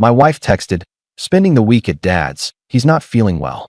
My wife texted, "Spending the week at Dad's. He's not feeling well."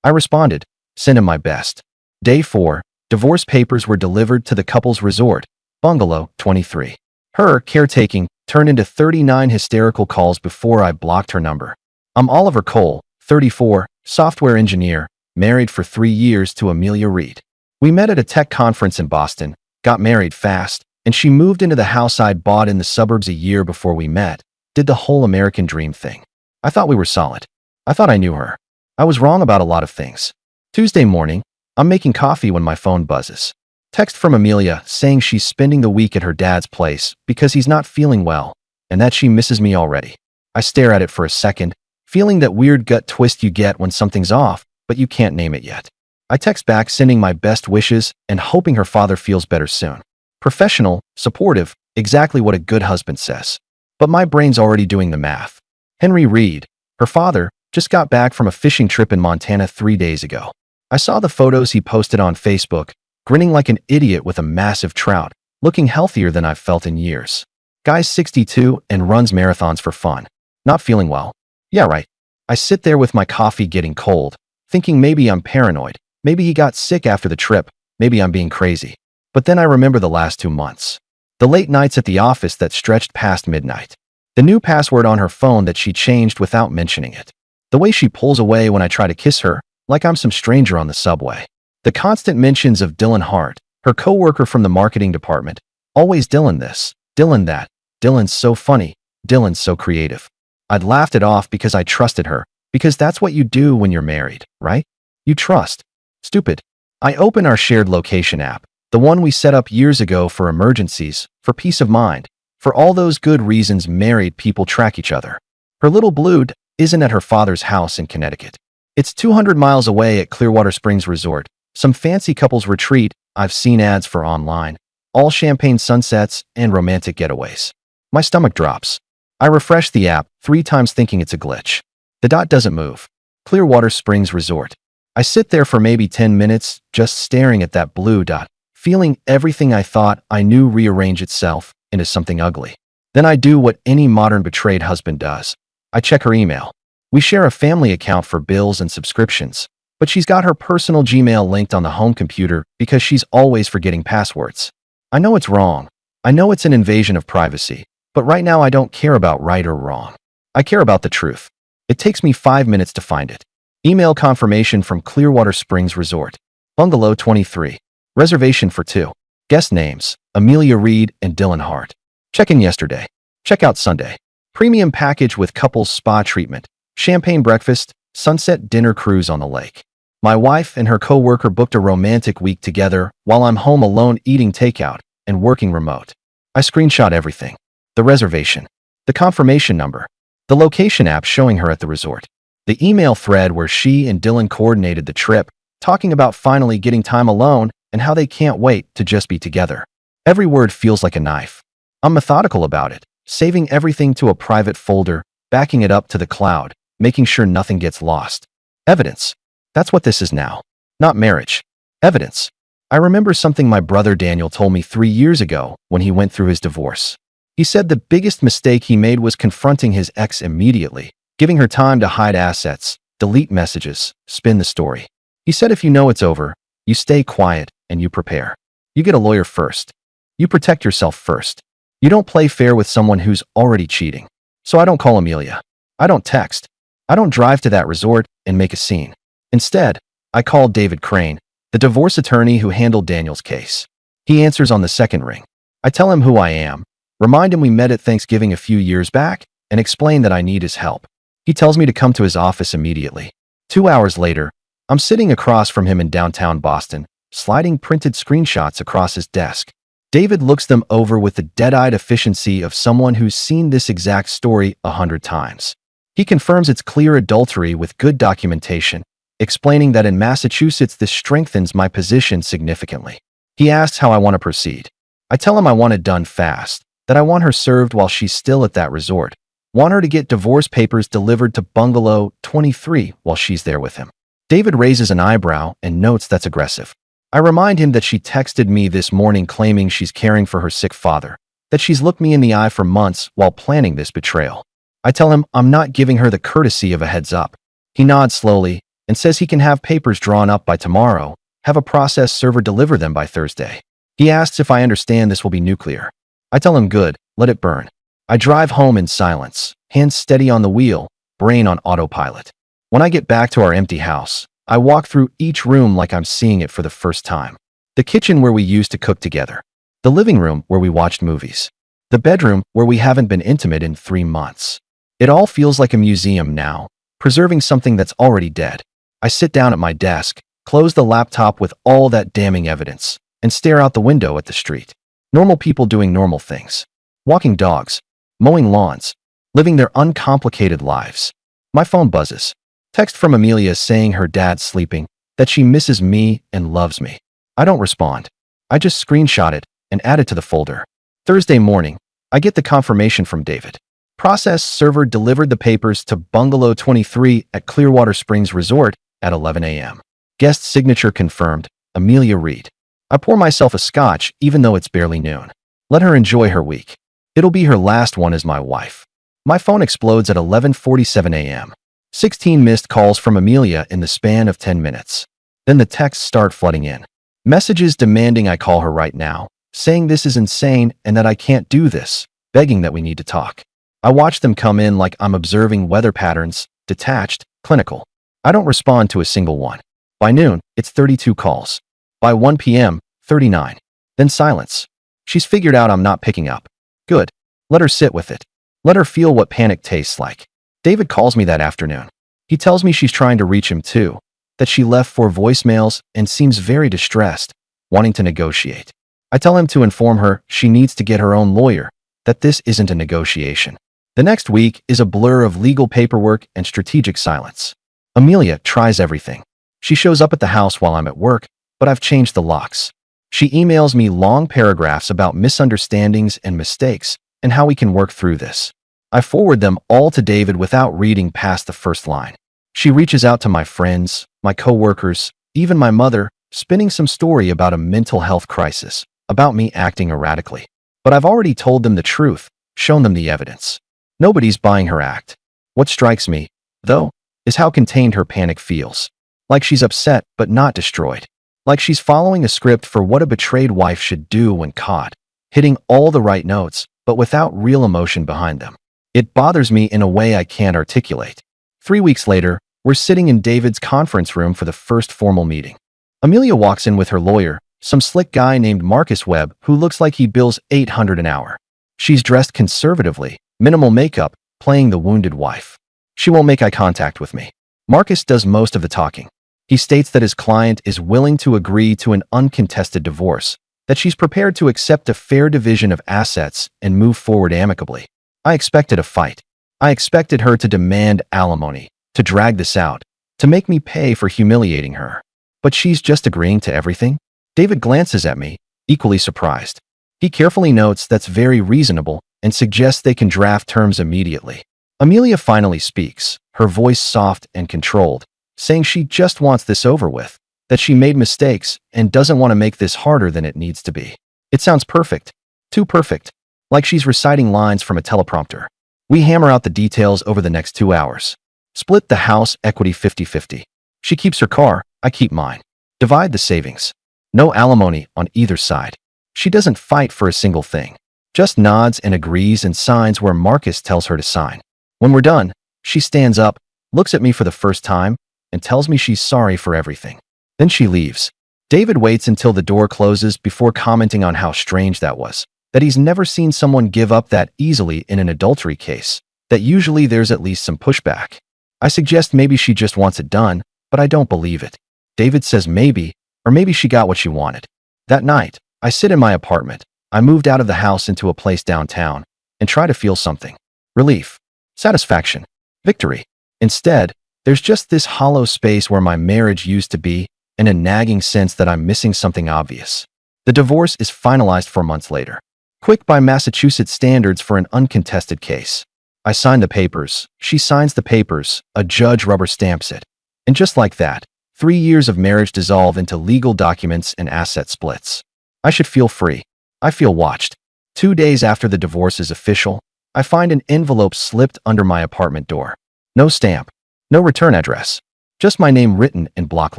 I responded, "Send him my best." Day 4, divorce papers were delivered to the couple's resort, Bungalow 23. Her caretaking turned into 39 hysterical calls before I blocked her number. I'm Oliver Cole, 34, software engineer, married for 3 years to Amelia Reed. We met at a tech conference in Boston, got married fast, and she moved into the house I'd bought in the suburbs a year before we met, did the whole American dream thing. I thought we were solid. I thought I knew her. I was wrong about a lot of things. Tuesday morning, I'm making coffee when my phone buzzes. Text from Amelia saying she's spending the week at her dad's place because he's not feeling well, and that she misses me already. I stare at it for a second, feeling that weird gut twist you get when something's off, but you can't name it yet. I text back sending my best wishes and hoping her father feels better soon. Professional, supportive, exactly what a good husband says. But my brain's already doing the math. Henry Reed, her father, just got back from a fishing trip in Montana 3 days ago. I saw the photos he posted on Facebook, grinning like an idiot with a massive trout, looking healthier than I've felt in years. Guy's 62 and runs marathons for fun. Not feeling well. Yeah, right. I sit there with my coffee getting cold, thinking maybe I'm paranoid, maybe he got sick after the trip, maybe I'm being crazy. But then I remember the last 2 months. The late nights at the office that stretched past midnight. The new password on her phone that she changed without mentioning it. The way she pulls away when I try to kiss her, like I'm some stranger on the subway. The constant mentions of Dylan Hart, her coworker from the marketing department. Always Dylan this, Dylan that, Dylan's so funny, Dylan's so creative. I'd laughed it off because I trusted her, because that's what you do when you're married, right? You trust. Stupid. I open our shared location app, the one we set up years ago for emergencies, for peace of mind, for all those good reasons married people track each other. Her little blue isn't at her father's house in Connecticut. It's 200 miles away at Clearwater Springs Resort, some fancy couples retreat I've seen ads for online, all champagne sunsets and romantic getaways. My stomach drops. I refresh the app 3 times thinking it's a glitch. The dot doesn't move. Clearwater Springs Resort. I sit there for maybe 10 minutes, just staring at that blue dot, feeling everything I thought I knew rearrange itself into something ugly. Then I do what any modern betrayed husband does. I check her email. We share a family account for bills and subscriptions, but she's got her personal Gmail linked on the home computer because she's always forgetting passwords. I know it's wrong. I know it's an invasion of privacy, but right now I don't care about right or wrong. I care about the truth. It takes me 5 minutes to find it. Email confirmation from Clearwater Springs Resort. Bungalow 23. Reservation for 2. Guest names, Amelia Reed and Dylan Hart. Check-in yesterday. Check-out Sunday. Premium package with couples spa treatment, champagne breakfast, sunset dinner cruise on the lake. My wife and her coworker booked a romantic week together while I'm home alone eating takeout and working remote. I screenshot everything. The reservation. The confirmation number. The location app showing her at the resort. The email thread where she and Dylan coordinated the trip, talking about finally getting time alone and how they can't wait to just be together. Every word feels like a knife. I'm methodical about it, saving everything to a private folder, backing it up to the cloud, making sure nothing gets lost. Evidence. That's what this is now. Not marriage. Evidence. I remember something my brother Daniel told me 3 years ago when he went through his divorce. He said the biggest mistake he made was confronting his ex immediately, giving her time to hide assets, delete messages, spin the story. He said if you know it's over, you stay quiet and you prepare. You get a lawyer first. You protect yourself first. You don't play fair with someone who's already cheating. So I don't call Amelia. I don't text. I don't drive to that resort and make a scene. Instead, I call David Crane, the divorce attorney who handled Daniel's case. He answers on the second ring. I tell him who I am, remind him we met at Thanksgiving a few years back, and explain that I need his help. He tells me to come to his office immediately. 2 hours later, I'm sitting across from him in downtown Boston, sliding printed screenshots across his desk. David looks them over with the dead-eyed efficiency of someone who's seen this exact story 100 times. He confirms it's clear adultery with good documentation, explaining that in Massachusetts this strengthens my position significantly. He asks how I want to proceed. I tell him I want it done fast, that I want her served while she's still at that resort, want her to get divorce papers delivered to Bungalow 23 while she's there with him. David raises an eyebrow and notes that's aggressive. I remind him that she texted me this morning claiming she's caring for her sick father, that she's looked me in the eye for months while planning this betrayal. I tell him I'm not giving her the courtesy of a heads up. He nods slowly and says he can have papers drawn up by tomorrow, have a process server deliver them by Thursday. He asks if I understand this will be nuclear. I tell him good, let it burn. I drive home in silence, hands steady on the wheel, brain on autopilot. When I get back to our empty house, I walk through each room like I'm seeing it for the first time. The kitchen where we used to cook together. The living room where we watched movies. The bedroom where we haven't been intimate in 3 months. It all feels like a museum now, preserving something that's already dead. I sit down at my desk, close the laptop with all that damning evidence, and stare out the window at the street. Normal people doing normal things. Walking dogs, mowing lawns, living their uncomplicated lives. My phone buzzes. Text from Amelia saying her dad's sleeping, that she misses me and loves me. I don't respond. I just screenshot it and add it to the folder. Thursday morning, I get the confirmation from David. Process server delivered the papers to Bungalow 23 at Clearwater Springs Resort at 11 a.m. Guest signature confirmed, Amelia Reed. I pour myself a scotch even though it's barely noon. Let her enjoy her week. It'll be her last one as my wife. My phone explodes at 11:47 a.m. 16 missed calls from Amelia in the span of 10 minutes. Then the texts start flooding in. Messages demanding I call her right now, saying this is insane and that I can't do this, begging that we need to talk. I watch them come in like I'm observing weather patterns, detached, clinical. I don't respond to a single one. By noon, it's 32 calls. By 1 p.m., 39. Then silence. She's figured out I'm not picking up. Good. Let her sit with it. Let her feel what panic tastes like. David calls me that afternoon. He tells me she's trying to reach him too, that she left 4 voicemails and seems very distressed, wanting to negotiate. I tell him to inform her she needs to get her own lawyer, that this isn't a negotiation. The next week is a blur of legal paperwork and strategic silence. Amelia tries everything. She shows up at the house while I'm at work, but I've changed the locks. She emails me long paragraphs about misunderstandings and mistakes and how we can work through this. I forward them all to David without reading past the first line. She reaches out to my friends, my coworkers, even my mother, spinning some story about a mental health crisis, about me acting erratically. But I've already told them the truth, shown them the evidence. Nobody's buying her act. What strikes me, though, is how contained her panic feels. Like she's upset but not destroyed. Like she's following a script for what a betrayed wife should do when caught, hitting all the right notes, but without real emotion behind them. It bothers me in a way I can't articulate. 3 weeks later, we're sitting in David's conference room for the first formal meeting. Amelia walks in with her lawyer, some slick guy named Marcus Webb who looks like he bills $800 an hour. She's dressed conservatively, minimal makeup, playing the wounded wife. She won't make eye contact with me. Marcus does most of the talking. He states that his client is willing to agree to an uncontested divorce, that she's prepared to accept a fair division of assets and move forward amicably. I expected a fight. I expected her to demand alimony, to drag this out, to make me pay for humiliating her. But she's just agreeing to everything? David glances at me, equally surprised. He carefully notes that's very reasonable and suggests they can draft terms immediately. Amelia finally speaks, her voice soft and controlled, saying she just wants this over with, that she made mistakes and doesn't want to make this harder than it needs to be. It sounds perfect. Too perfect. Like she's reciting lines from a teleprompter. We hammer out the details over the next 2 hours. Split the house equity 50-50. She keeps her car, I keep mine. Divide the savings. No alimony on either side. She doesn't fight for a single thing. Just nods and agrees and signs where Marcus tells her to sign. When we're done, she stands up, looks at me for the first time, and tells me she's sorry for everything. Then she leaves. David waits until the door closes before commenting on how strange that was, that he's never seen someone give up that easily in an adultery case, that usually there's at least some pushback. I suggest maybe she just wants it done, but I don't believe it. David says maybe, or maybe she got what she wanted. That night, I sit in my apartment. I moved out of the house into a place downtown and try to feel something. Relief. Satisfaction. Victory. Instead, there's just this hollow space where my marriage used to be and a nagging sense that I'm missing something obvious. The divorce is finalized 4 months later. Quick by Massachusetts standards for an uncontested case. I sign the papers, she signs the papers, a judge rubber stamps it. And just like that, 3 years of marriage dissolve into legal documents and asset splits. I should feel free. I feel watched. 2 days after the divorce is official, I find an envelope slipped under my apartment door. No stamp. No return address. Just my name written in block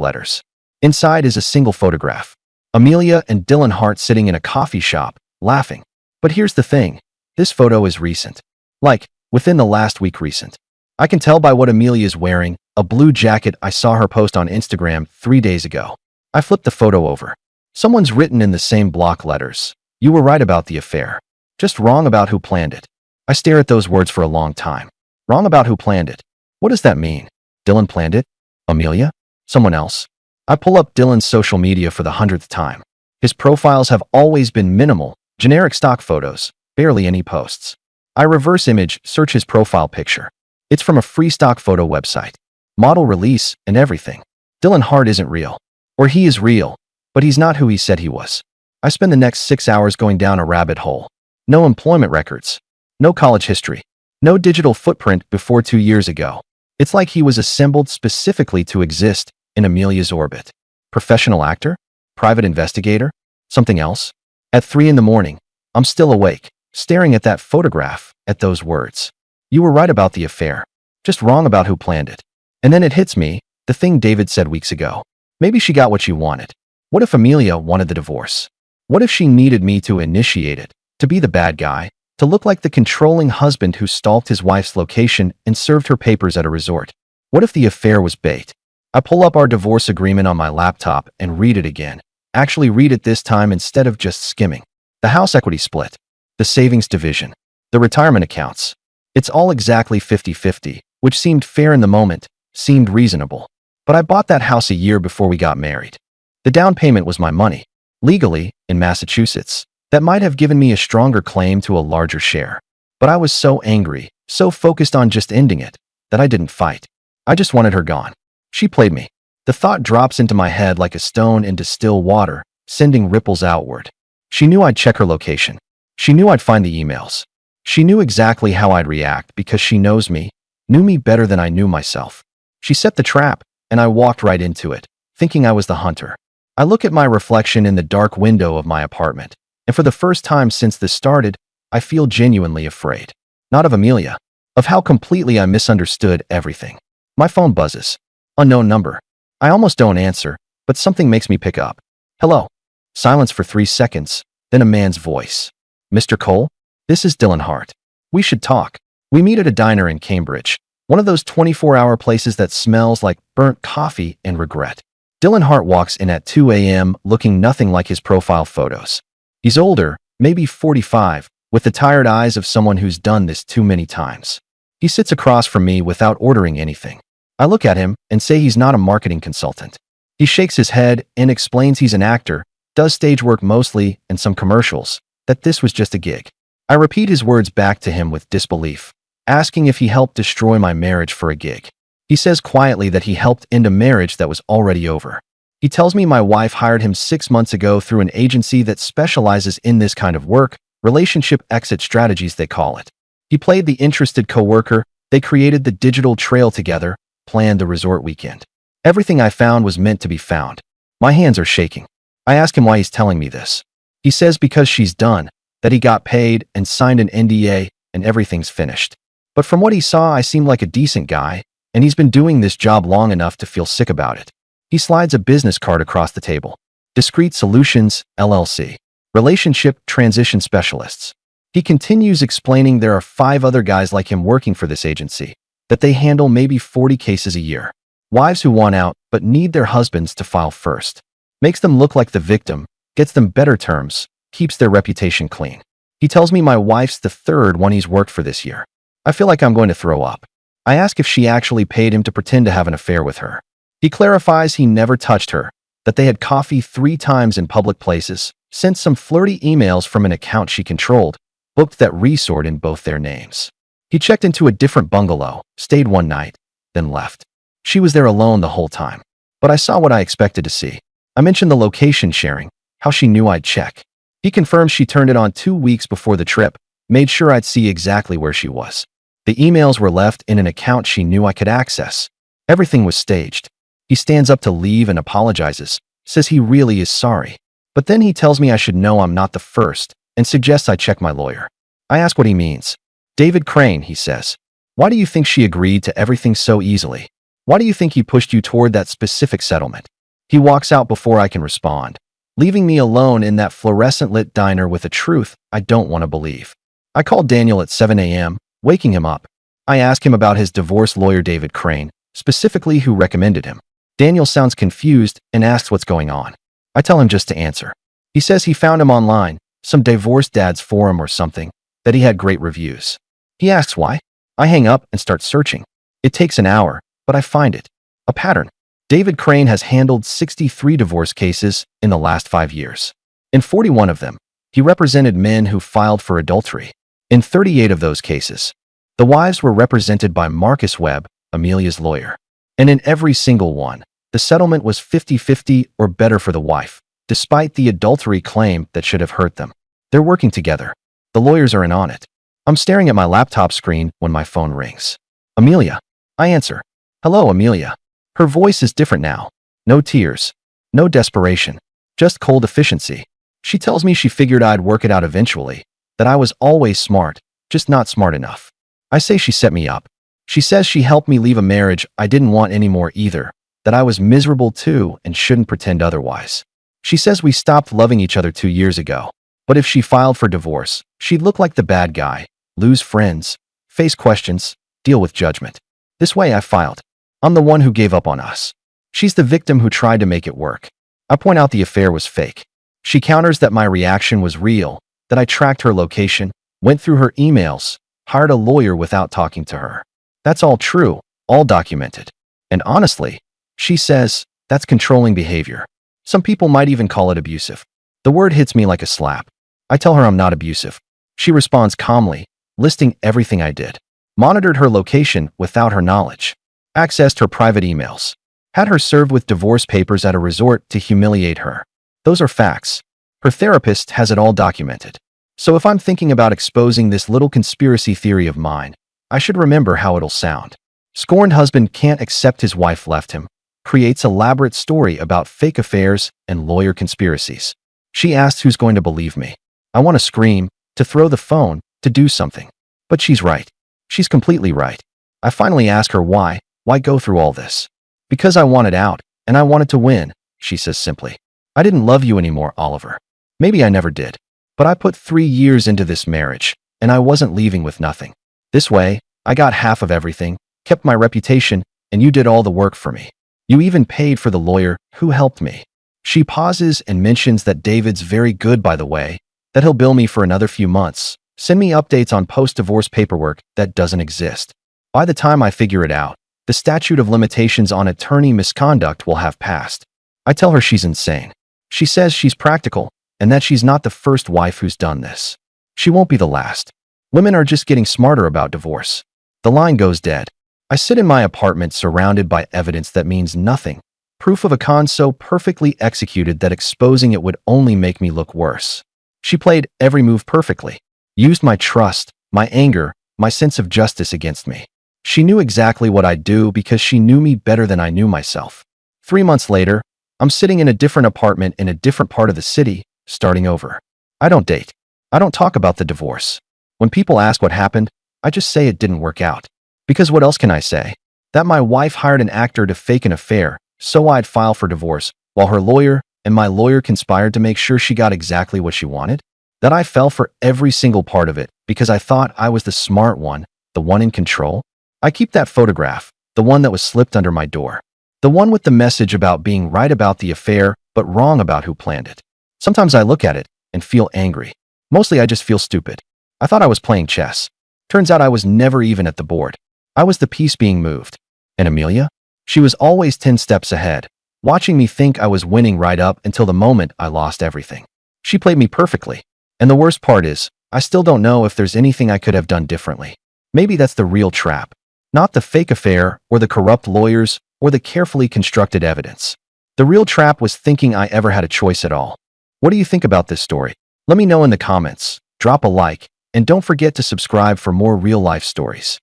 letters. Inside is a single photograph. Amelia and Dylan Hart sitting in a coffee shop, laughing. But here's the thing. This photo is recent. Like, within the last week recent. I can tell by what Amelia is wearing, a blue jacket I saw her post on Instagram 3 days ago. I flipped the photo over. Someone's written in the same block letters. You were right about the affair. Just wrong about who planned it. I stare at those words for a long time. Wrong about who planned it. What does that mean? Dylan planned it? Amelia? Someone else? I pull up Dylan's social media for the 100th time. His profiles have always been minimal, generic stock photos, barely any posts. I reverse image search his profile picture. It's from a free stock photo website. Model release and everything. Dylan Hart isn't real. Or he is real, but he's not who he said he was. I spend the next 6 hours going down a rabbit hole. No employment records. No college history. No digital footprint before 2 years ago. It's like he was assembled specifically to exist in Amelia's orbit. Professional actor? Private investigator? Something else? At 3 in the morning, I'm still awake, staring at that photograph, at those words. You were right about the affair. Just wrong about who planned it. And then it hits me, the thing David said weeks ago. Maybe she got what she wanted. What if Amelia wanted the divorce? What if she needed me to initiate it, to be the bad guy, to look like the controlling husband who stalked his wife's location and served her papers at a resort? What if the affair was bait? I pull up our divorce agreement on my laptop and read it again. Actually read it this time instead of just skimming. The house equity split. The savings division. The retirement accounts. It's all exactly 50-50, which seemed fair in the moment, seemed reasonable. But I bought that house a year before we got married. The down payment was my money. Legally, in Massachusetts, that might have given me a stronger claim to a larger share. But I was so angry, so focused on just ending it, that I didn't fight. I just wanted her gone. She played me. The thought drops into my head like a stone into still water, sending ripples outward. She knew I'd check her location. She knew I'd find the emails. She knew exactly how I'd react because she knows me, knew me better than I knew myself. She set the trap, and I walked right into it, thinking I was the hunter. I look at my reflection in the dark window of my apartment, and for the first time since this started, I feel genuinely afraid. Not of Amelia, of how completely I misunderstood everything. My phone buzzes. Unknown number. I almost don't answer, but something makes me pick up. Hello. Silence for 3 seconds, then a man's voice. Mr. Cole? This is Dylan Hart. We should talk. We meet at a diner in Cambridge, one of those 24-hour places that smells like burnt coffee and regret. Dylan Hart walks in at 2 a.m. looking nothing like his profile photos. He's older, maybe 45, with the tired eyes of someone who's done this too many times. He sits across from me without ordering anything. I look at him and say he's not a marketing consultant. He shakes his head and explains he's an actor, does stage work mostly and some commercials, that this was just a gig. I repeat his words back to him with disbelief, asking if he helped destroy my marriage for a gig. He says quietly that he helped end a marriage that was already over. He tells me my wife hired him 6 months ago through an agency that specializes in this kind of work, relationship exit strategies they call it. He played the interested coworker, they created the digital trail together, planned the resort weekend. Everything I found was meant to be found. My hands are shaking. I ask him why he's telling me this. He says because she's done, that he got paid and signed an NDA and everything's finished. But from what he saw, I seemed like a decent guy, and he's been doing this job long enough to feel sick about it. He slides a business card across the table. Discrete Solutions, LLC. Relationship Transition Specialists. He continues explaining there are 5 other guys like him working for this agency, that they handle maybe 40 cases a year. Wives who want out but need their husbands to file first. Makes them look like the victim, gets them better terms, keeps their reputation clean. He tells me my wife's the 3rd one he's worked for this year. I feel like I'm going to throw up. I ask if she actually paid him to pretend to have an affair with her. He clarifies he never touched her, that they had coffee 3 times in public places, sent some flirty emails from an account she controlled, booked that resort in both their names. He checked into a different bungalow, stayed one night, then left. She was there alone the whole time. But I saw what I expected to see. I mentioned the location sharing, how she knew I'd check. He confirmed she turned it on 2 weeks before the trip, made sure I'd see exactly where she was. The emails were left in an account she knew I could access. Everything was staged. He stands up to leave and apologizes, says he really is sorry. But then he tells me I should know I'm not the first, and suggests I check my lawyer. I ask what he means. David Crane, he says. Why do you think she agreed to everything so easily? Why do you think he pushed you toward that specific settlement? He walks out before I can respond, leaving me alone in that fluorescent-lit diner with a truth I don't want to believe. I call Daniel at 7 a.m., waking him up. I ask him about his divorce lawyer David Crane, specifically who recommended him. Daniel sounds confused and asks what's going on. I tell him just to answer. He says he found him online, some divorced dads forum or something, that he had great reviews. He asks why. I hang up and start searching. It takes an hour, but I find it. A pattern. David Crane has handled 63 divorce cases in the last 5 years. In 41 of them, he represented men who filed for adultery. In 38 of those cases, the wives were represented by Marcus Webb, Amelia's lawyer. And in every single one, the settlement was 50-50 or better for the wife, despite the adultery claim that should have hurt them. They're working together. The lawyers are in on it. I'm staring at my laptop screen when my phone rings. Amelia. I answer. Hello, Amelia. Her voice is different now. No tears. No desperation. Just cold efficiency. She tells me she figured I'd work it out eventually, that I was always smart, just not smart enough. I say she set me up. She says she helped me leave a marriage I didn't want anymore either, that I was miserable too and shouldn't pretend otherwise. She says we stopped loving each other 2 years ago, but if she filed for divorce, she'd look like the bad guy, lose friends, face questions, deal with judgment. This way I filed. I'm the one who gave up on us. She's the victim who tried to make it work. I point out the affair was fake. She counters that my reaction was real, that I tracked her location, went through her emails, hired a lawyer without talking to her. That's all true, all documented. And honestly, she says, that's controlling behavior. Some people might even call it abusive. The word hits me like a slap. I tell her I'm not abusive. She responds calmly, listing everything I did. Monitored her location without her knowledge. Accessed her private emails. Had her served with divorce papers at a resort to humiliate her. Those are facts. Her therapist has it all documented. So if I'm thinking about exposing this little conspiracy theory of mine, I should remember how it'll sound. Scorned husband can't accept his wife left him. Creates elaborate story about fake affairs and lawyer conspiracies. She asks who's going to believe me. I want to scream, to throw the phone, to do something. But she's right. She's completely right. I finally ask her why go through all this? Because I wanted out, and I wanted to win, she says simply. I didn't love you anymore, Oliver. Maybe I never did. But I put 3 years into this marriage, and I wasn't leaving with nothing. This way, I got half of everything, kept my reputation, and you did all the work for me. You even paid for the lawyer who helped me. She pauses and mentions that David's very good, by the way, that he'll bill me for another few months, send me updates on post-divorce paperwork that doesn't exist. By the time I figure it out, the statute of limitations on attorney misconduct will have passed. I tell her she's insane. She says she's practical and that she's not the first wife who's done this. She won't be the last. Women are just getting smarter about divorce. The line goes dead. I sit in my apartment surrounded by evidence that means nothing. Proof of a con so perfectly executed that exposing it would only make me look worse. She played every move perfectly. Used my trust, my anger, my sense of justice against me. She knew exactly what I'd do because she knew me better than I knew myself. 3 months later, I'm sitting in a different apartment in a different part of the city, starting over. I don't date. I don't talk about the divorce. When people ask what happened, I just say it didn't work out. Because what else can I say? That my wife hired an actor to fake an affair, so I'd file for divorce, while her lawyer and my lawyer conspired to make sure she got exactly what she wanted? That I fell for every single part of it because I thought I was the smart one, the one in control? I keep that photograph, the one that was slipped under my door. The one with the message about being right about the affair, but wrong about who planned it. Sometimes I look at it and feel angry. Mostly I just feel stupid. I thought I was playing chess. Turns out I was never even at the board. I was the piece being moved. And Amelia? She was always 10 steps ahead, watching me think I was winning right up until the moment I lost everything. She played me perfectly. And the worst part is, I still don't know if there's anything I could have done differently. Maybe that's the real trap. Not the fake affair, or the corrupt lawyers, or the carefully constructed evidence. The real trap was thinking I ever had a choice at all. What do you think about this story? Let me know in the comments, drop a like, and don't forget to subscribe for more real-life stories.